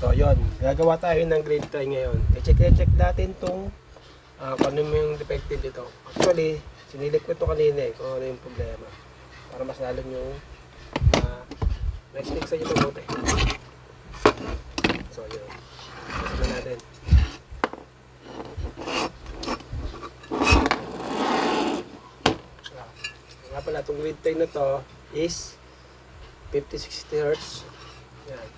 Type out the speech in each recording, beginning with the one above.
So, yun. Gagawa tayo ng grade tie ngayon. I-check natin itong kung ano yung defective dito. Actually, sinilip ko ito kanina kung ano yung problema. Para mas lalo yung na-stick sa inyo mabuti. So, yun. Kasi natin. Nga pala, itong grade tie na to is 50-60 Hz. Yan.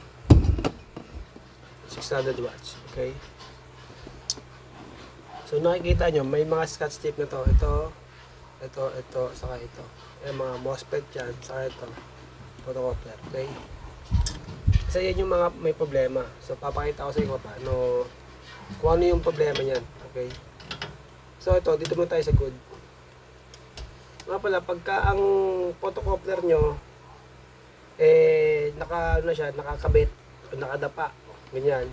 600 watts. Okay. So nakikita nyo, may mga scotch tape na to. Ito, saka ito. Yung mga MOSFET yan, saka ito. Photocoupler. Okay. Kasi yan yung mga may problema. So papakita ko sa inyo paano, kung ano yung problema niyan. Okay. So ito, dito muna tayo sa good. Nga pala, pagka ang photocoupler nyo nakakabit o nakadapa, ganyan.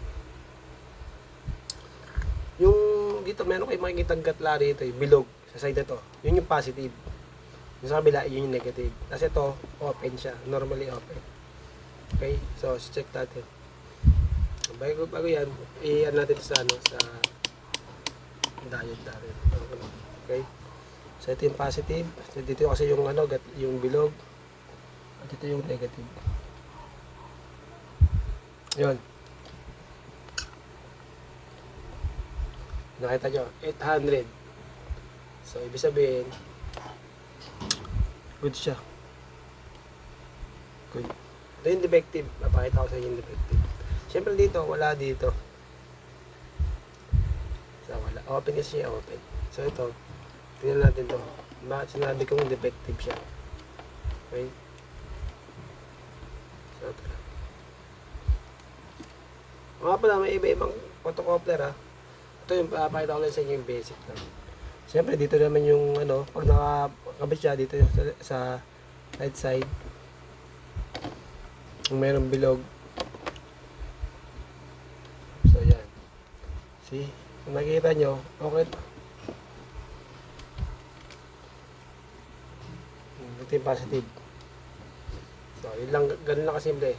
Yung dito meron kayo makikitang gatla rito, bilog sa side na to. Yun yung positive. Yung sa kabila, yun yung negative. Kasi ito, open siya, normally open. Okay, so check natin. Bago yan, i-add natin sa diode natin. Okay. So ito yung positive. So dito kasi yung yung bilog. At ito yung negative. Yun. Nakita nyo, 800. So ibig sabihin, good siya. Good. Ito yung defective. Mapakita ko sa inyo yung defective. Siyempre dito, wala dito. So wala. Open kasi siya, open. So ito, tingnan natin to. Bakit sinabi kong defective siya? Okay. So ito. Mga pala, may iba-ibang photocoupler ha. Ito yung pakita ko lang sa inyo yung basic lang. Siyempre dito naman yung pag nakakabit siya dito sa right side. Kung mayroong bilog. So yan. See? Kung nakikita nyo, okay. Ito yung positive. So yun lang, ganun lang kasimple.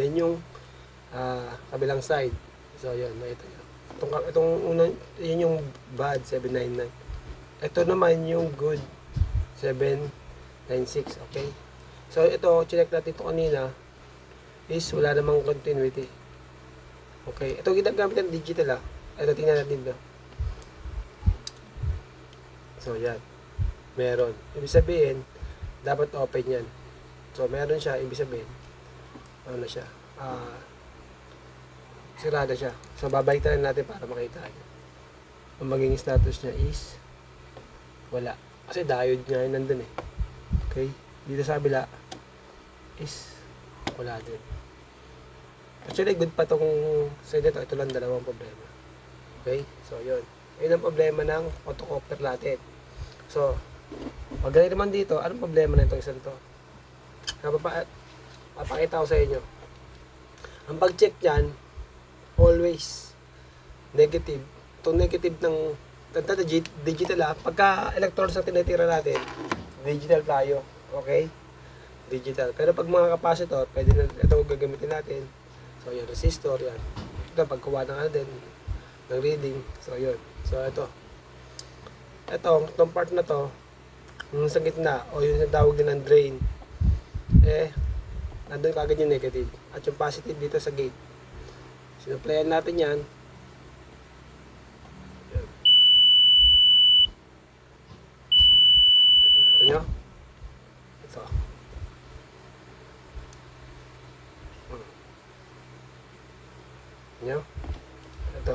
Yan yung kabilang side. So yun, nakita nyo. Itong unang, yun yung bad 799. Ito naman yung good 796. Okay. So ito, check natin ito kanina is wala namang continuity. Okay. Ito ginagamit ng digital Ito tingnan natin dito. So yan. Meron. Ibig sabihin, dapat open yan. So meron siya, ibig sabihin, ano siya? Sirada siya. So babalikan natin para makita nyo. Ang maging status niya is wala. Kasi diode nga yun nandun Okay. Dito sa kabila is wala din. Actually good pa tong sa dito. Ito lang dalawang problema. Okay. So yun. Yun ang problema ng photocoupler natin. So pag ganito naman dito, anong problema na itong isang to? Papakita ko sa inyo. Ang pag-check dyan, always negative. Itong negative ng digital pagka electrons ang tinitira natin, digital tayo. Okay? Digital. Pero pag mga capacitor, pwede na ito gagamitin natin. So yung resistor yan. Ito pagkuha na din ng reading. So yun. So ito. Itong part na to, yung sa gitna o yung tawag din ng drain, nandun kagad yung negative. At yung positive dito sa gate. Sinuplayan natin yan. Ito nyo. Ito. Nyo. Ito.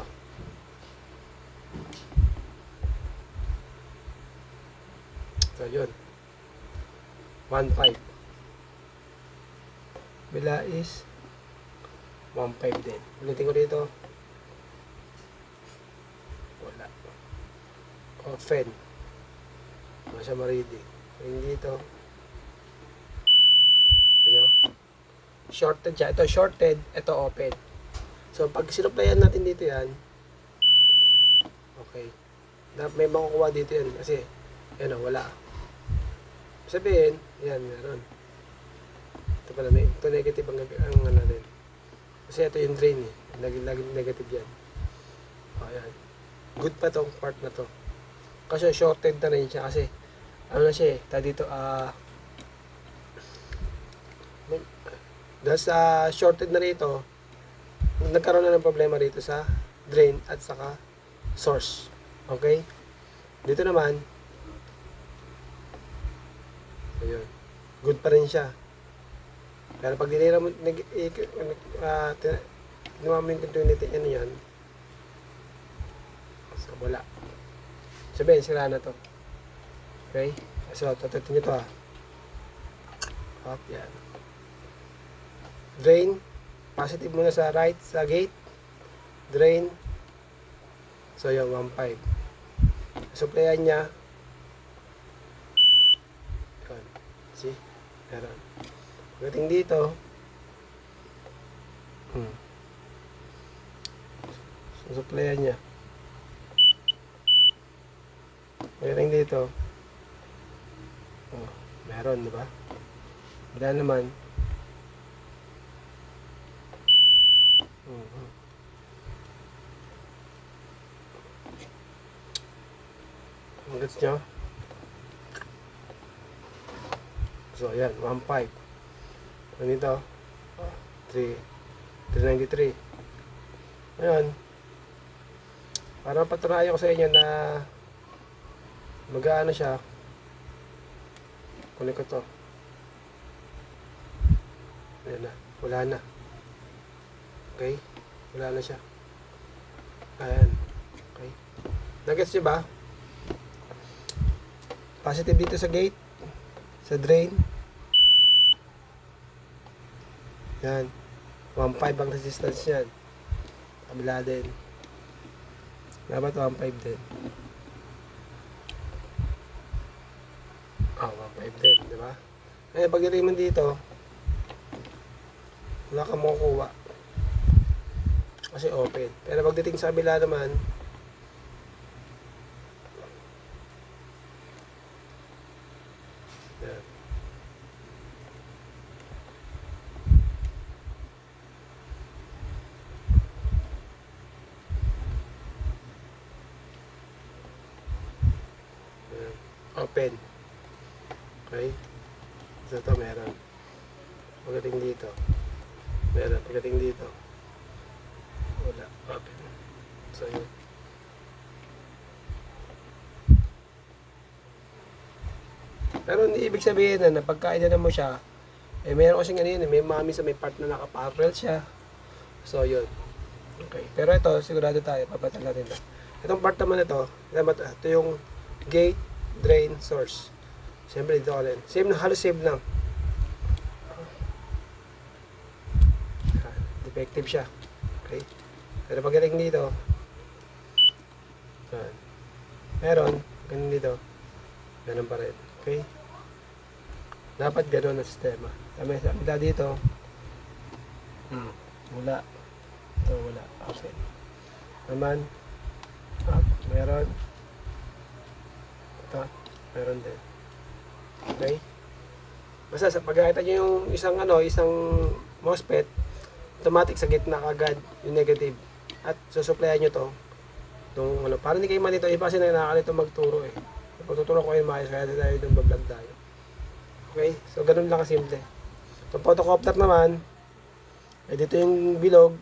So yun. 1.5. Bila is 1.5 din. Ulitin ko dito. Wala. Open. Wala siya ma-reading. Ring dito. Ayan. Shorted siya. Ito shorted. Ito open. So pag sinuplayan natin dito yan. Okay. May makukuha dito yan. Kasi yan wala. Sabihin. Yan meron. Ito pala. Ito negative ang natin. Kasi ito yung drain eh. Laging negative yan. Ayan. Good pa tong part na to. Kasi shorted na rin siya kasi ano na siya eh. Dito dahil sa shorted na rito, nagkaroon na ng problema rito sa drain at saka source. Okay? Dito naman, ayun. Good pa rin siya. Pero pag dinira mo, ginawa mo yung continuity, ano yan? So, wala. Sabihin, sira na to. Okay? So, tututin nyo to ha. Up, yan. Drain. Positive muna sa right, sa gate. Drain. So, yung 1.5. Supplyan niya. Yun. See? Meron. Pagdating dito, supplyan niya. Pagdating dito, meron, diba? Wala naman. Gets nyo? So, ayan, 1.5. Ano dito? 393. Ayan. Para patunayan ko sa inyo na mag-aano siya. Kunin ko to. Ayan na. Wala na. Okay? Wala na siya. Ayan. Okay. Nagets nyo ba? Positive dito sa gate. Sa drain. Yan. 1.5 ang resistance yan. Kabila din. Dapat 1.5 din. 1.5 din. Diba? Ngayon, pag mo dito, wala kang makukuha. Kasi open. Pero pagdating sa kabila naman, yan. Open. Okay? So ito meron. Pagdating dito, meron. Pagdating dito, wala. Open. So yun. Pero hindi ibig sabihin na pagkain na mo siya, eh meron kasing ano yun, may mami sa may part na naka-parallel siya. So yun. Okay. Pero ito, sigurado tayo, papatan natin ito. Itong part naman ito yung gate, drain, source. Siyempre dito ka rin. Same na, halos same lang. Defective siya. Okay. Pero pagdating dito, meron, ganun dito, ganun pa rin. Okay. Dapat ganun ang sistema. Sabi dito, wala. Ito, wala. Okay. Naman, meron. Ito, meron din. Okay? Basta sa pagkakita nyo yung isang MOSFET, automatic sa gitna kagad yung negative. At susuplayan nyo to. Para hindi kayo malito. Iba kasi nakakalito magturo eh. Pagtuturo ko yung maayos, kaya tayo yung bablog tayo. Okay? So, ganun lang kasimple. Itong photocopter naman, eh, dito yung bilog,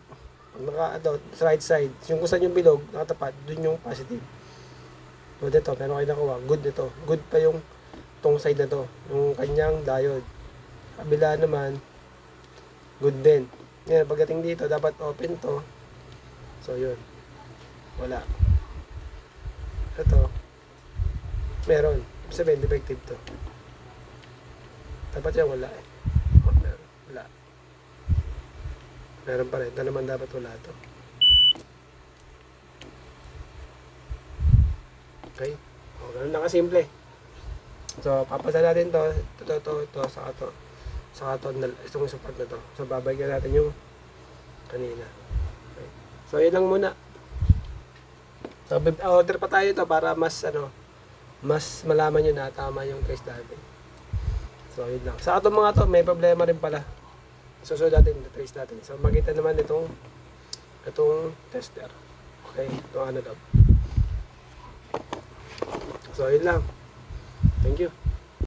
sa right side. Yung kung saan yung bilog, nakatapat, dun yung positive. Good ito, pero kayo nakuha. Good ito. Good pa yung tong side na to. Yung kanyang diode. Kabila naman, good din. Ngayon, pagdating dito, dapat open to. So, yun. Wala. Ito, meron. Sabihin, defective to. Dapat yan, wala eh. Meron. Wala. Meron pa rin. Ito naman dapat wala to. Okay? O, ganun lang kasimple. So, papasa natin to. Ito, saka to. Saka to, itong support na to. So, babagyan natin yung kanina. Okay. So, yun lang muna. So, order pa tayo ito para mas, mas malaman nyo na tama yung trace natin. So, yun lang. Sa itong mga to, may problema rin pala. susunod natin, trace natin. So, makita naman itong tester. Okay, itong analog. So, yun lang. Thank you.